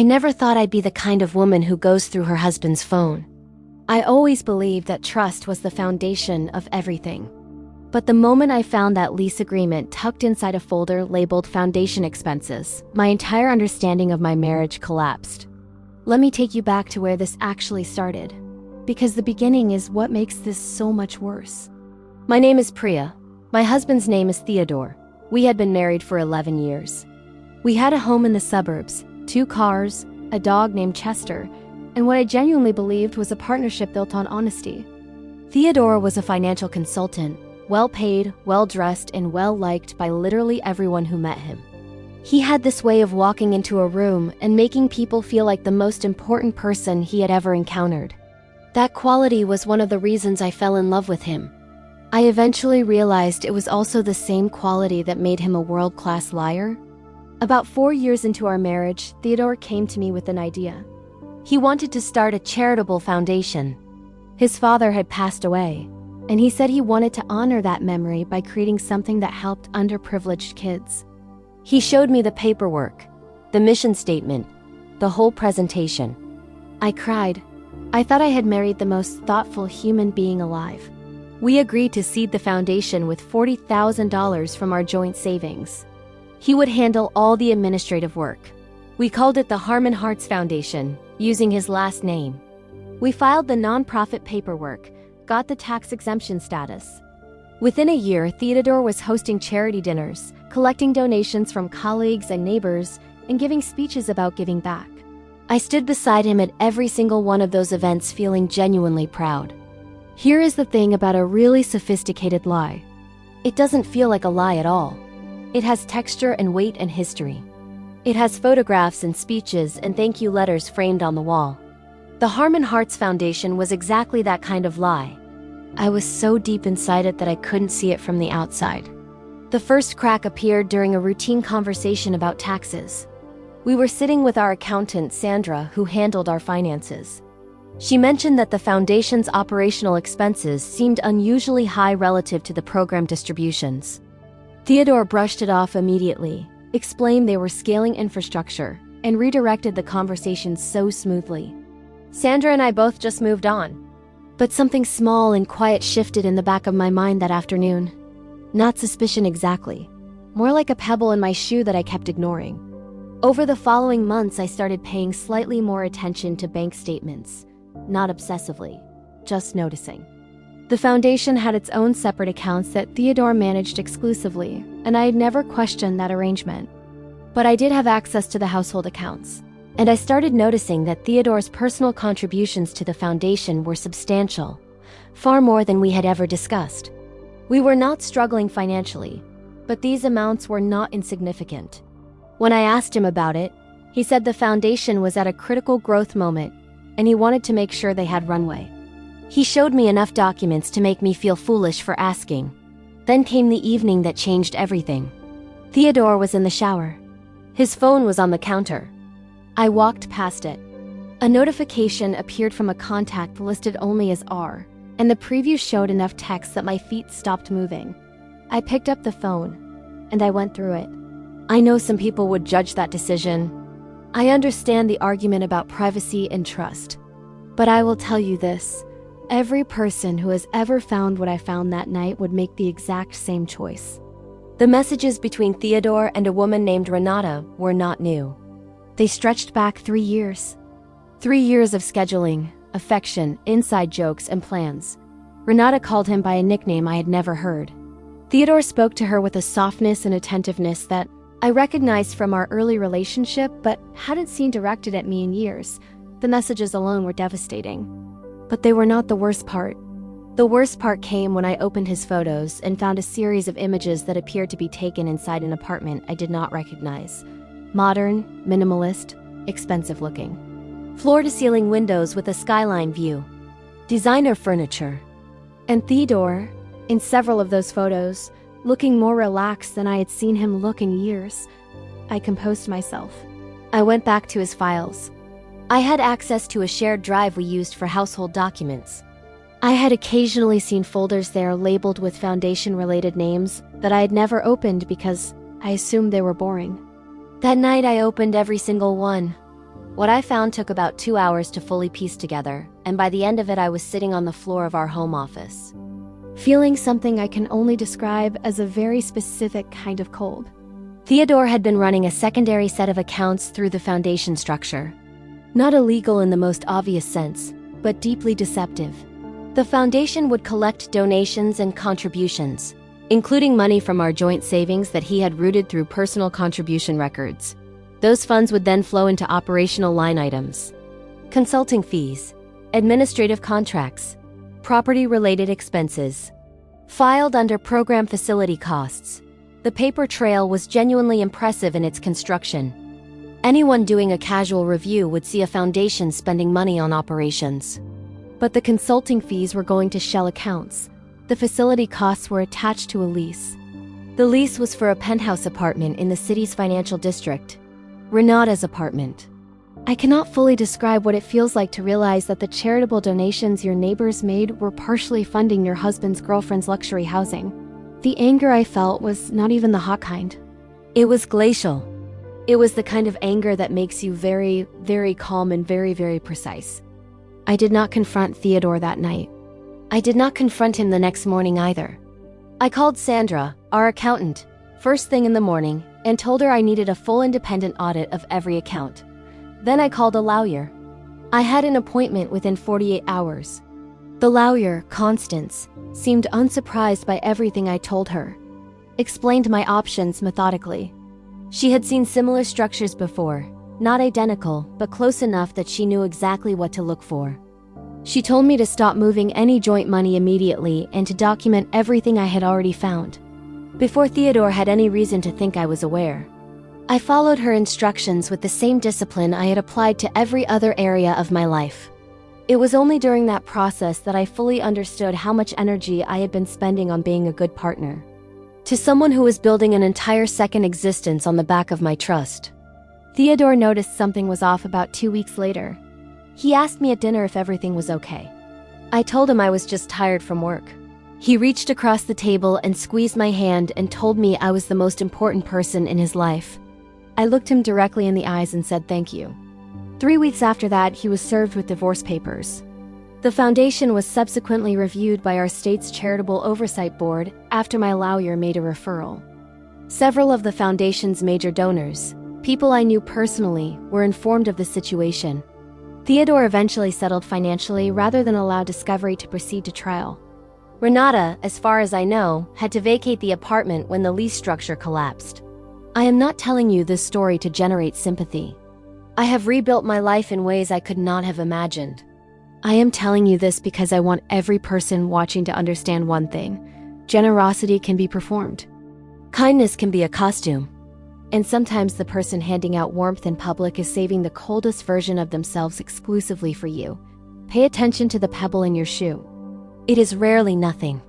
I never thought I'd be the kind of woman who goes through her husband's phone. I always believed that trust was the foundation of everything. But the moment I found that lease agreement tucked inside a folder labeled foundation expenses, my entire understanding of my marriage collapsed. Let me take you back to where this actually started, because the beginning is what makes this so much worse. My name is Priya. My husband's name is Theodore. We had been married for 11 years. We had a home in the suburbs, 2 cars, a dog named Chester, and what I genuinely believed was a partnership built on honesty. Theodore was a financial consultant, well-paid, well-dressed, and well-liked by literally everyone who met him. He had this way of walking into a room and making people feel like the most important person he had ever encountered. That quality was one of the reasons I fell in love with him. I eventually realized it was also the same quality that made him a world-class liar. About 4 years into our marriage, Theodore came to me with an idea. He wanted to start a charitable foundation. His father had passed away, and he said he wanted to honor that memory by creating something that helped underprivileged kids. He showed me the paperwork, the mission statement, the whole presentation. I cried. I thought I had married the most thoughtful human being alive. We agreed to seed the foundation with $40,000 from our joint savings. He would handle all the administrative work. We called it the Harmon Hearts Foundation, using his last name. We filed the nonprofit paperwork, got the tax exemption status. Within a year, Theodore was hosting charity dinners, collecting donations from colleagues and neighbors, and giving speeches about giving back. I stood beside him at every single one of those events, feeling genuinely proud. Here is the thing about a really sophisticated lie. It doesn't feel like a lie at all. It has texture and weight and history. It has photographs and speeches and thank you letters framed on the wall. The Harmon Hearts Foundation was exactly that kind of lie. I was so deep inside it that I couldn't see it from the outside. The first crack appeared during a routine conversation about taxes. We were sitting with our accountant, Sandra, who handled our finances. She mentioned that the foundation's operational expenses seemed unusually high relative to the program distributions. Theodore brushed it off immediately, explained they were scaling infrastructure, and redirected the conversation so smoothly. Sandra and I both just moved on. But something small and quiet shifted in the back of my mind that afternoon. Not suspicion exactly, more like a pebble in my shoe that I kept ignoring. Over the following months, I started paying slightly more attention to bank statements, not obsessively, just noticing. The foundation had its own separate accounts that Theodore managed exclusively, and I had never questioned that arrangement. But I did have access to the household accounts, and I started noticing that Theodore's personal contributions to the foundation were substantial, far more than we had ever discussed. We were not struggling financially, but these amounts were not insignificant. When I asked him about it, he said the foundation was at a critical growth moment, and he wanted to make sure they had runway. He showed me enough documents to make me feel foolish for asking. Then came the evening that changed everything. Theodore was in the shower. His phone was on the counter. I walked past it. A notification appeared from a contact listed only as R, and the preview showed enough text that my feet stopped moving. I picked up the phone, and I went through it. I know some people would judge that decision. I understand the argument about privacy and trust. But I will tell you this. Every person who has ever found what I found that night would make the exact same choice. The messages between Theodore and a woman named Renata were not new. They stretched back 3 years. 3 years of scheduling, affection, inside jokes, and plans. Renata called him by a nickname I had never heard. Theodore spoke to her with a softness and attentiveness that I recognized from our early relationship but hadn't seen directed at me in years. The messages alone were devastating. But they were not the worst part. The worst part came when I opened his photos and found a series of images that appeared to be taken inside an apartment I did not recognize. Modern, minimalist, expensive looking. Floor-to-ceiling windows with a skyline view. Designer furniture. And Theodore, in several of those photos, looking more relaxed than I had seen him look in years. I composed myself. I went back to his files. I had access to a shared drive we used for household documents. I had occasionally seen folders there labeled with foundation-related names that I had never opened because I assumed they were boring. That night I opened every single one. What I found took about 2 hours to fully piece together, and by the end of it I was sitting on the floor of our home office, feeling something I can only describe as a very specific kind of cold. Theodore had been running a secondary set of accounts through the foundation structure. Not illegal in the most obvious sense, but deeply deceptive. The foundation would collect donations and contributions, including money from our joint savings that he had routed through personal contribution records. Those funds would then flow into operational line items: consulting fees, administrative contracts, property-related expenses, filed under program facility costs. The paper trail was genuinely impressive in its construction. Anyone doing a casual review would see a foundation spending money on operations. But the consulting fees were going to shell accounts. The facility costs were attached to a lease. The lease was for a penthouse apartment in the city's financial district, Renata's apartment. I cannot fully describe what it feels like to realize that the charitable donations your neighbors made were partially funding your husband's girlfriend's luxury housing. The anger I felt was not even the hot kind. It was glacial. It was the kind of anger that makes you very, very calm and very, very precise. I did not confront Theodore that night. I did not confront him the next morning either. I called Sandra, our accountant, first thing in the morning, and told her I needed a full independent audit of every account. Then I called a lawyer. I had an appointment within 48 hours. The lawyer, Constance, seemed unsurprised by everything I told her, explained my options methodically. She had seen similar structures before, not identical, but close enough that she knew exactly what to look for. She told me to stop moving any joint money immediately and to document everything I had already found, before Theodore had any reason to think I was aware. I followed her instructions with the same discipline I had applied to every other area of my life. It was only during that process that I fully understood how much energy I had been spending on being a good partner to someone who was building an entire second existence on the back of my trust. Theodore noticed something was off about 2 weeks later. He asked me at dinner if everything was okay. I told him I was just tired from work. He reached across the table and squeezed my hand and told me I was the most important person in his life. I looked him directly in the eyes and said thank you. 3 weeks after that, he was served with divorce papers. The foundation was subsequently reviewed by our state's Charitable Oversight Board after my lawyer made a referral. Several of the foundation's major donors, people I knew personally, were informed of the situation. Theodore eventually settled financially rather than allow discovery to proceed to trial. Renata, as far as I know, had to vacate the apartment when the lease structure collapsed. I am not telling you this story to generate sympathy. I have rebuilt my life in ways I could not have imagined. I am telling you this because I want every person watching to understand one thing: generosity can be performed. Kindness can be a costume. And sometimes the person handing out warmth in public is saving the coldest version of themselves exclusively for you. Pay attention to the pebble in your shoe. It is rarely nothing.